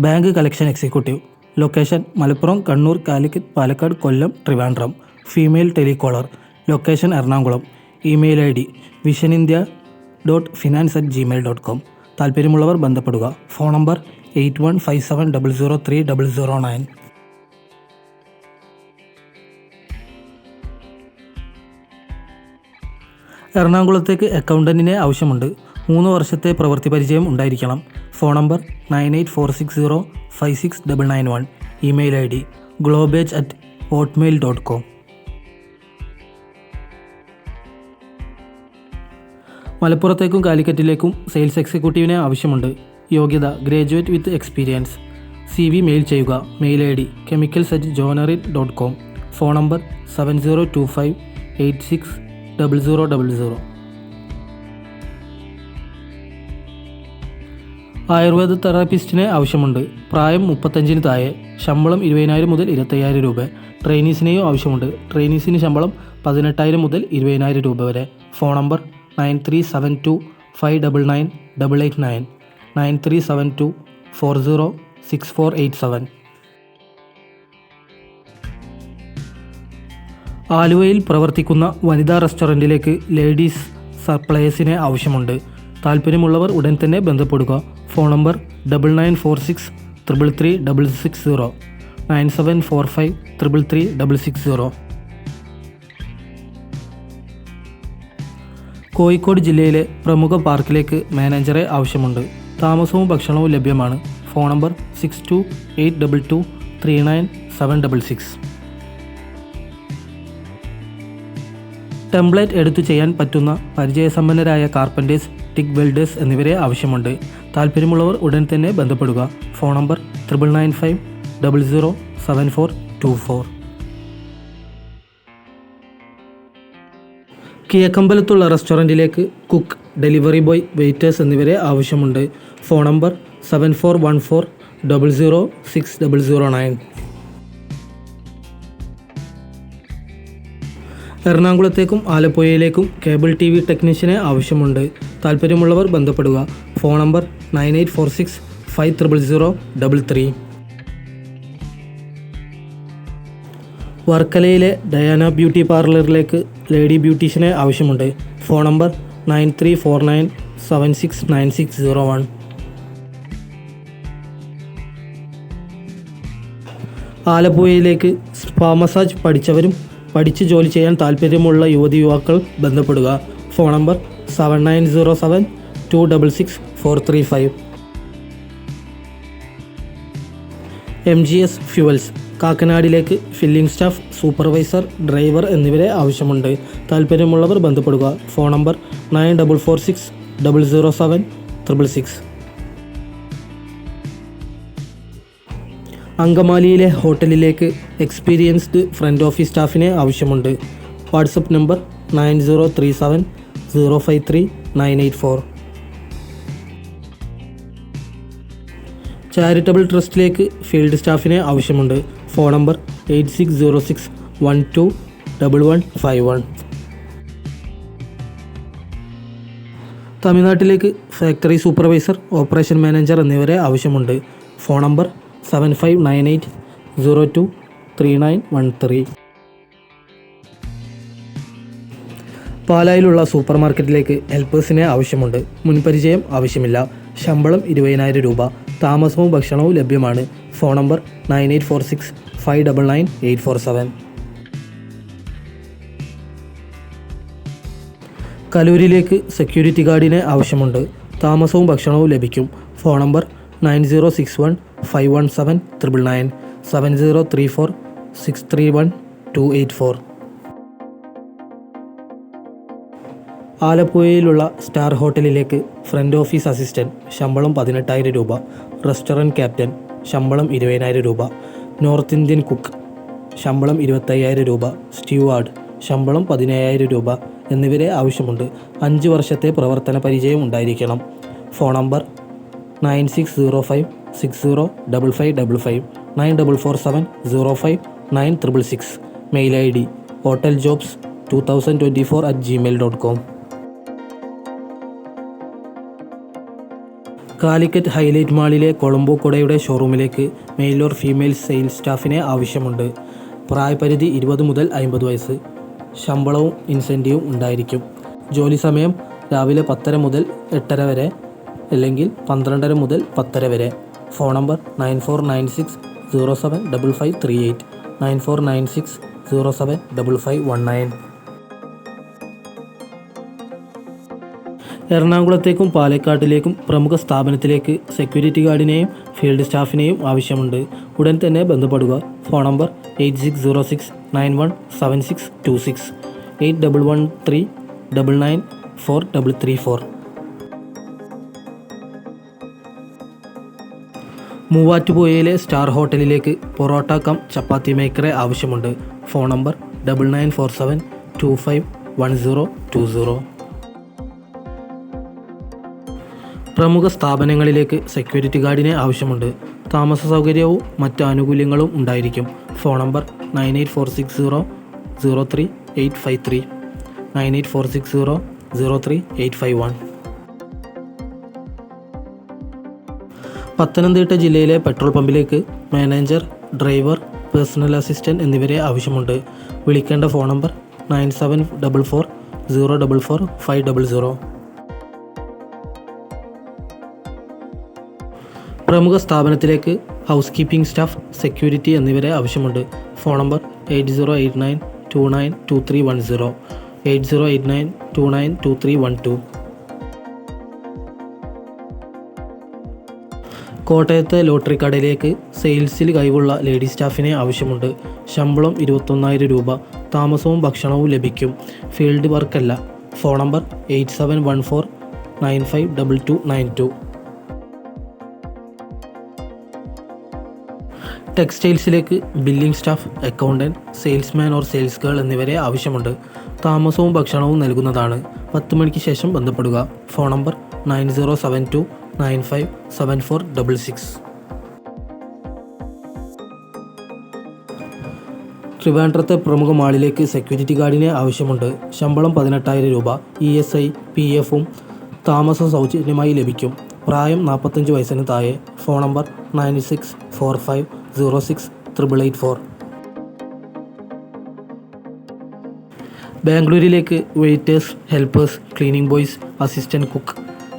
Bank collection executive. Location Malappuram, Kannur, Calicut, Palakkad, Kollam, Trivandrum. Female telecaller. Location Ernakulam. Email ID visionindia.finance@gmail.com. താല്പര്യമുള്ളവർ ബന്ധപ്പെടുക. Phone number 8157003009. എറണാകുളത്തേക്ക് അക്കൗണ്ടൻറ്റിനെ ആവശ്യമുണ്ട്. 3 വർഷത്തെ പ്രവൃത്തി പരിചയം ഉണ്ടായിരിക്കണം. Phone number 9846056991. Email ID globage@hotmail.com. മലപ്പുറത്തേക്കും കാലിക്കറ്റിലേക്കും സെയിൽസ് എക്സിക്യൂട്ടീവിനെ ആവശ്യമുണ്ട്. യോഗ്യത graduate with experience. CV mail ചെയ്യുക. Mail ID chemicals@joinery.com. Phone number 7025860000. Ayurveda തെറാപ്പിസ്റ്റിനെ ആവശ്യമുണ്ട്. പ്രായം 35-ന് താഴെ. ശമ്പളം 20,000 മുതൽ 25,000 രൂപ. ട്രെയിനീസിനെയും ആവശ്യമുണ്ട്. ട്രെയിനീസിന് ശമ്പളം 18,000 മുതൽ 20,000 രൂപ വരെ. Phone number 9372599889 9372406487. ആലുവയിൽ പ്രവർത്തിക്കുന്ന വനിതാ റെസ്റ്റോറൻറ്റിലേക്ക് ലേഡീസ് സപ്ലയേഴ്സിനെ ആവശ്യമുണ്ട്. താല്പര്യമുള്ളവർ ഉടൻ തന്നെ ബന്ധപ്പെടുക. Phone number 9946333660 9745333660. കോഴിക്കോട് ജില്ലയിലെ പ്രമുഖ പാർക്കിലേക്ക് മാനേജറെ ആവശ്യമുണ്ട്. താമസവും ഭക്ഷണവും ലഭ്യമാണ്. Phone number 6282239766. ടെംപ്ലേറ്റ് എടുത്തു ചെയ്യാൻ പറ്റുന്ന പരിചയസമ്പന്നരായ കാർപ്പൻറ്റേഴ്സ്, ടിക് വെൽഡേഴ്സ് എന്നിവരെ ആവശ്യമുണ്ട്. താല്പര്യമുള്ളവർ ഉടൻ തന്നെ ബന്ധപ്പെടുക. Phone number 9995007424. കിഴക്കമ്പലത്തുള്ള റെസ്റ്റോറൻറ്റിലേക്ക് കുക്ക്, ഡെലിവറി ബോയ്, വെയിറ്റേഴ്സ് എന്നിവരെ ആവശ്യമുണ്ട്. Phone number 7414006009. എറണാകുളത്തേക്കും ആലപ്പുഴയിലേക്കും കേബിൾ TV ടെക്നീഷ്യനെ ആവശ്യമുണ്ട്. താല്പര്യമുള്ളവർ ബന്ധപ്പെടുക. Phone number 9846500033. വർക്കലയിലെ ഡയാന ബ്യൂട്ടി പാർലറിലേക്ക് ലേഡി ബ്യൂട്ടീഷ്യനെ ആവശ്യമുണ്ട്. Phone number 9349769601. ആലപ്പുഴയിലേക്ക് സ്പാ മസാജ് പഠിച്ചവരും പഠിച്ച് ജോലി ചെയ്യാൻ താല്പര്യമുള്ള യുവതിയുവാക്കൾ ബന്ധപ്പെടുക. Phone number 7907266435. MGS ഫ്യൂവൽസ് കാക്കനാടിലേക്ക് ഫില്ലിംഗ് സ്റ്റാഫ്, സൂപ്പർവൈസർ, ഡ്രൈവർ എന്നിവരെ ആവശ്യമുണ്ട്. താല്പര്യമുള്ളവർ ബന്ധപ്പെടുക. Phone number 9446007666. അങ്കമാലിയിലെ ഹോട്ടലിലേക്ക് എക്സ്പീരിയൻസ്ഡ് ഫ്രണ്ട് ഓഫീസ് സ്റ്റാഫിനെ ആവശ്യമുണ്ട്. WhatsApp number 9037053984. ചാരിറ്റബിൾ ട്രസ്റ്റിലേക്ക് ഫീൽഡ് സ്റ്റാഫിനെ ആവശ്യമുണ്ട്. Phone number 8606121151. തമിഴ്നാട്ടിലേക്ക് ഫാക്ടറി സൂപ്പർവൈസർ, ഓപ്പറേഷൻ മാനേജർ എന്നിവരെ ആവശ്യമുണ്ട്. Phone number 7598023913. പാലായിലുള്ള സൂപ്പർ മാർക്കറ്റിലേക്ക് ഹെൽപ്പേഴ്സിനെ ആവശ്യമുണ്ട്. മുൻപരിചയം ആവശ്യമില്ല. ശമ്പളം 20,000 രൂപ. താമസവും ഭക്ഷണവും ലഭ്യമാണ്. Phone number 9846599847. കലൂരിലേക്ക് സെക്യൂരിറ്റി ഗാർഡിനെ ആവശ്യമുണ്ട്. താമസവും ഭക്ഷണവും ലഭിക്കും. Phone number 9061517999 7034631284. ആലപ്പുഴയിലുള്ള സ്റ്റാർ ഹോട്ടലിലേക്ക് ഫ്രണ്ട് ഓഫീസ് അസിസ്റ്റൻറ്റ്. ശമ്പളം 18,000 രൂപ. Restaurant captain. ശമ്പളം 20,000 രൂപ. North Indian cook. ശമ്പളം 25,000 രൂപ. സ്റ്റ്യൂവാർഡ്. ശമ്പളം 17,000 രൂപ എന്നിവരെ ആവശ്യമുണ്ട്. 5 വർഷത്തെ പ്രവർത്തന പരിചയം ഉണ്ടായിരിക്കണം. Phone number 9605605555 9447059666. Mail ID hoteljobs2024@gmail.com. Calicut highlight മാളിലെ കൊളംബോ കുടയുടെ ഷോറൂമിലേക്ക് മെയിൽ ഓർ ഫീമെയിൽ സെയിൽസ് സ്റ്റാഫിനെ ആവശ്യമുണ്ട്. പ്രായപരിധി 20 മുതൽ 50 വയസ്സ്. ശമ്പളവും ഇൻസെൻറ്റീവും ഉണ്ടായിരിക്കും. ജോലി സമയം രാവിലെ 10:30 മുതൽ 8:30 വരെ, അല്ലെങ്കിൽ 12:30 മുതൽ 10:30 വരെ. Phone number 9496075538, 9496075519. എറണാകുളത്തേക്കും പാലക്കാട്ടിലേക്കും പ്രമുഖ സ്ഥാപനത്തിലേക്ക് സെക്യൂരിറ്റി ഗാർഡിനെയും ഫീൽഡ് സ്റ്റാഫിനെയും ആവശ്യമുണ്ട്. ഉടൻ തന്നെ ബന്ധപ്പെടുക. Phone number 8606917626, 8113994334. മൂവാറ്റുപുഴയിലെ സ്റ്റാർ ഹോട്ടലിലേക്ക് പൊറോട്ട കം ചപ്പാത്തി മേക്കറെ ആവശ്യമുണ്ട്. Phone number 9947251020. പ്രമുഖ സ്ഥാപനങ്ങളിലേക്ക് സെക്യൂരിറ്റി ഗാർഡിനെ ആവശ്യമുണ്ട്. താമസ സൗകര്യവും മറ്റ് ആനുകൂല്യങ്ങളും ഉണ്ടായിരിക്കും. Phone number 9846003853, 9846003851. പത്തനംതിട്ട ജില്ലയിലെ പെട്രോൾ പമ്പിലേക്ക് മാനേജർ, ഡ്രൈവർ, പേഴ്സണൽ അസിസ്റ്റന്റ് എന്നിവരെ ആവശ്യമുണ്ട്. വിളിക്കേണ്ട ഫോൺ നമ്പർ 9744044500. പ്രമുഖ സ്ഥാപനത്തിലേക്ക് ഹൗസ് കീപ്പിംഗ് സ്റ്റാഫ്, സെക്യൂരിറ്റി എന്നിവരെ ആവശ്യമുണ്ട്. Phone number 8089292310, 8089292312. കോട്ടയത്തെ ലോട്ടറി കടയിലേക്ക് സെയിൽസിൽ കഴിവുള്ള ലേഡി സ്റ്റാഫിനെ ആവശ്യമുണ്ട്. ശമ്പളം 21,000 രൂപ. താമസവും ഭക്ഷണവും ലഭിക്കും. ഫീൽഡ് വർക്കല്ല. Phone number 8714952292. ടെക്സ്റ്റൈൽസിലേക്ക് billing staff, accountant, salesman or sales girl എന്നിവരെ ആവശ്യമുണ്ട്. താമസവും ഭക്ഷണവും നൽകുന്നതാണ്. 10 മണിക്ക് ശേഷം ബന്ധപ്പെടുക. Phone number 9072957466. ട്രിവാൻഡ്രത്തെ പ്രമുഖ മാളിലേക്ക് സെക്യൂരിറ്റി ഗാർഡിനെ ആവശ്യമുണ്ട്. ശമ്പളം 18,000 രൂപ. ESI, PF-ഉം താമസം സൗജന്യമായി ലഭിക്കും. പ്രായം 45 വയസ്സിന് താഴെ. Phone number 9645068884. ബാംഗ്ലൂരിലേക്ക് waiters, helpers, cleaning boys, assistant cook,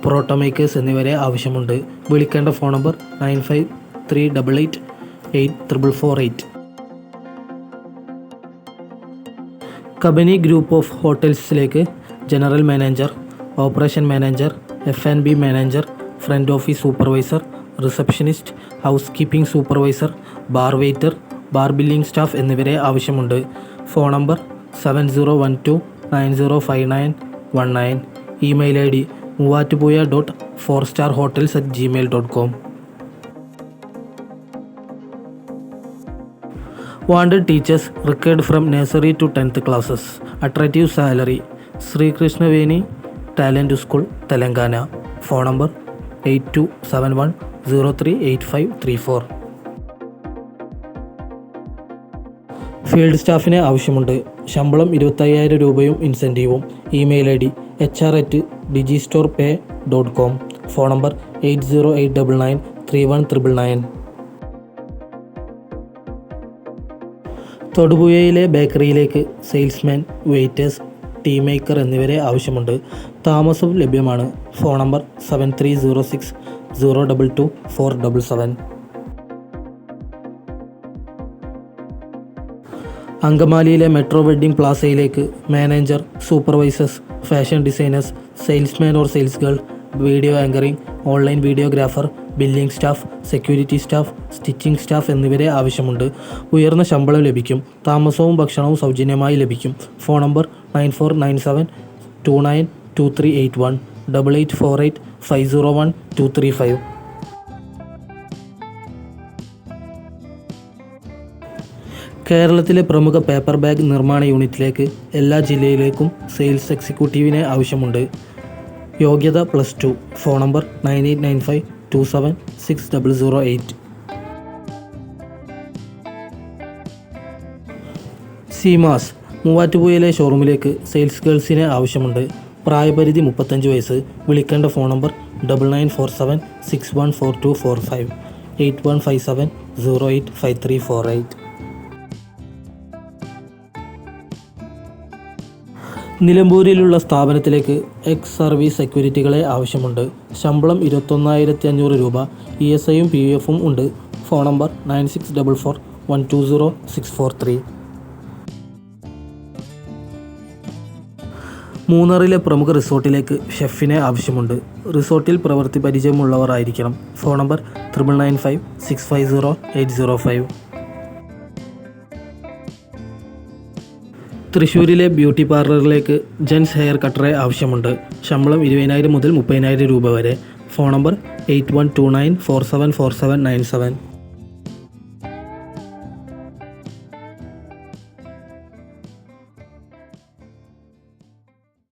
parotta makers എന്നിവരെ ആവശ്യമുണ്ട്. വിളിക്കേണ്ട phone number 9538888448. Kabani group of ഹോട്ടൽസിലേക്ക് general manager, operation manager, F&B manager, front office supervisor, receptionist, house keeping supervisor, bar waiter, bar billing staff എന്നിവരെ ആവശ്യമുണ്ട്. Phone number 7012905919. Email ID moovatupuya.4starhotels@gmail.com. Wanted teachers required from nursery to 10th classes. Attractive salary. Sri Krishna Veni Talent School, Telangana. Phone number 8271038534. Field സ്റ്റാഫിനെ ആവശ്യമുണ്ട്. ശമ്പളം 25,000 രൂപയും ഇൻസെൻറ്റീവും. Email ID hr@digistore.pay.com. Phone number 8089931999. തൊടുപുഴയിലെ ബേക്കറിയിലേക്ക് salesman, waiters, tea maker എന്നിവരെ ആവശ്യമുണ്ട്. താമസം ലഭ്യമാണ്. Phone number 7306022477. അങ്കമാലിയിലെ മെട്രോ വെഡ്ഡിംഗ് പ്ലാസയിലേക്ക് manager, supervisors, fashion designers, salesman or sales girl, video anchoring, online videographer, billing staff, security staff, stitching staff എന്നിവരെ ആവശ്യമുണ്ട്. ഉയർന്ന ശമ്പളം ലഭിക്കും. താമസവും ഭക്ഷണവും സൗജന്യമായി ലഭിക്കും. Phone number 9497292381, 8848501235. കേരളത്തിലെ പ്രമുഖ പേപ്പർ ബാഗ് നിർമ്മാണ യൂണിറ്റിലേക്ക് എല്ലാ ജില്ലയിലേക്കും സെയിൽസ് എക്സിക്യൂട്ടീവിനെ ആവശ്യമുണ്ട്. യോഗ്യത +2. Phone number 9895276008. സീമാസ് മൂവാറ്റുപുഴയിലെ ഷോറൂമിലേക്ക് സെയിൽസ് ഗേൾസിനെ ആവശ്യമുണ്ട്. പ്രായപരിധി 35 വയസ്സ്. വിളിക്കേണ്ട ഫോൺ നമ്പർ 9947614245 8157085348. നിലമ്പൂരിലുള്ള സ്ഥാപനത്തിലേക്ക് എക്സ് സർവീസ് സെക്യൂരിറ്റികളെ ആവശ്യമുണ്ട്. ശമ്പളം 21,500 രൂപ. ESIയും PFും ഉണ്ട്. Phone number 9644120643. മൂന്നാറിലെ പ്രമുഖ റിസോർട്ടിലേക്ക് ഷെഫിനെ ആവശ്യമുണ്ട്. റിസോർട്ടിൽ പ്രവൃത്തി പരിചയമുള്ളവർ ആയിരിക്കണം. Phone number 9995650805. തൃശ്ശൂരിലെ ബ്യൂട്ടി പാർലറിലേക്ക് ജെൻസ് ഹെയർ കട്ടറെ ആവശ്യമുണ്ട്. ശമ്പളം 20,000 മുതൽ 30,000 രൂപ വരെ. Phone number 8129474797.